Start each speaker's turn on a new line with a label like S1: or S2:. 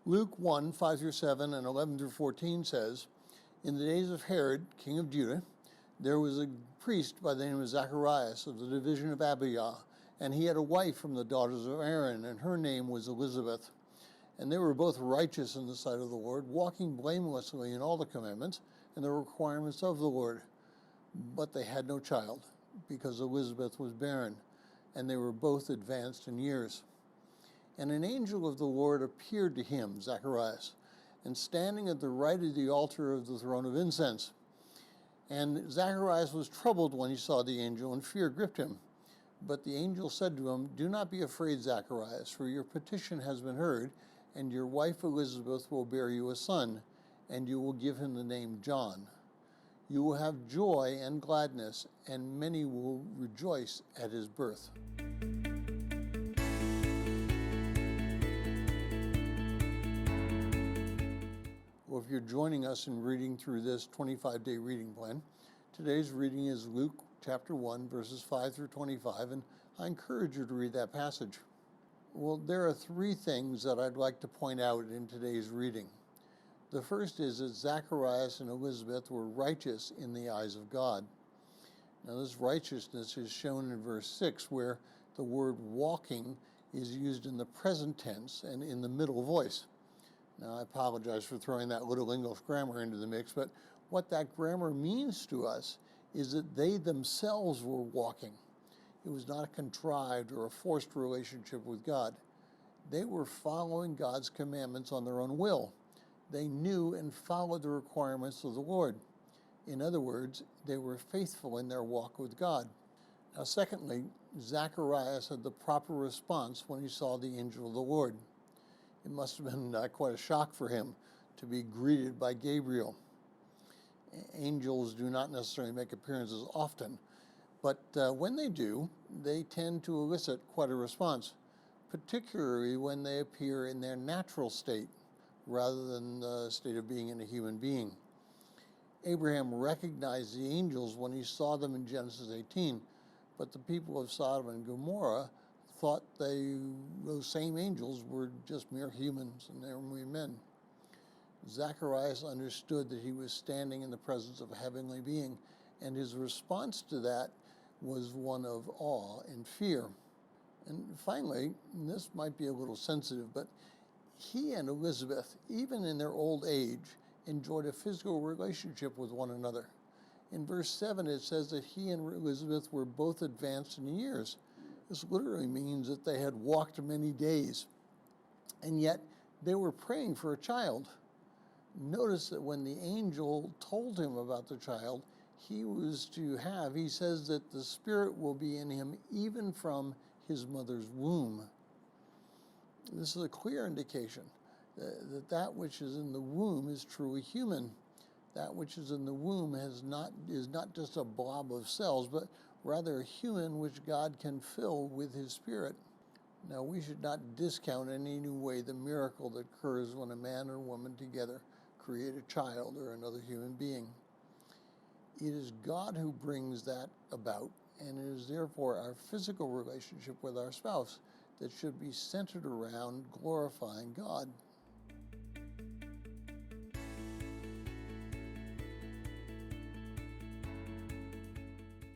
S1: Luke 1, 5 through 7 and 11 through 14 says, "In the days of Herod, king of Judah, there was a priest by the name of Zacharias of the division of Abijah, and he had a wife from the daughters of Aaron, and her name was Elizabeth. And they were both righteous in the sight of the Lord, walking blamelessly in all the commandments and the requirements of the Lord. But they had no child, because Elizabeth was barren, and they were both advanced in years. And an angel of the Lord appeared to him, Zacharias, and standing at the right of the altar of the throne of incense. And Zacharias was troubled when he saw the angel, and fear gripped him. But the angel said to him, 'Do not be afraid, Zacharias, for your petition has been heard, and your wife Elizabeth will bear you a son, and you will give him the name John. You will have joy and gladness, and many will rejoice at his birth.'" Well, if you're joining us in reading through this 25-day reading plan, today's reading is Luke chapter 1, verses 5 through 25, and I encourage you to read that passage. Well, there are three things that I'd like to point out in today's reading. The first is that Zacharias and Elizabeth were righteous in the eyes of God. Now, this righteousness is shown in verse 6, where the word walking is used in the present tense and in the middle voice. Now, I apologize for throwing that little English grammar into the mix, but what that grammar means to us is that they themselves were walking. It was not a contrived or a forced relationship with God. They were following God's commandments on their own will. They knew and followed the requirements of the Lord. In other words, they were faithful in their walk with God. Now, secondly, Zacharias had the proper response when he saw the angel of the Lord. It must have been quite a shock for him to be greeted by Gabriel. Angels do not necessarily make appearances often, but when they do, they tend to elicit quite a response, particularly when they appear in their natural state rather than the state of being in a human being. Abraham recognized the angels when he saw them in Genesis 18, but the people of Sodom and Gomorrah thought those same angels were just mere humans and they were mere men. Zacharias understood that he was standing in the presence of a heavenly being, and his response to that was one of awe and fear. And finally, and this might be a little sensitive, but he and Elizabeth, even in their old age, enjoyed a physical relationship with one another. In verse 7, it says that he and Elizabeth were both advanced in years. This literally means that they had walked many days, and yet they were praying for a child. Notice that when the angel told him about the child he was to have, he says that the Spirit will be in him even from his mother's womb. This is a clear indication that that which is in the womb is truly human. That which is in the womb is not just a blob of cells, but rather a human which God can fill with his Spirit. Now, we should not discount in any way the miracle that occurs when a man or woman together create a child or another human being. It is God who brings that about, and it is therefore our physical relationship with our spouse that should be centered around glorifying God.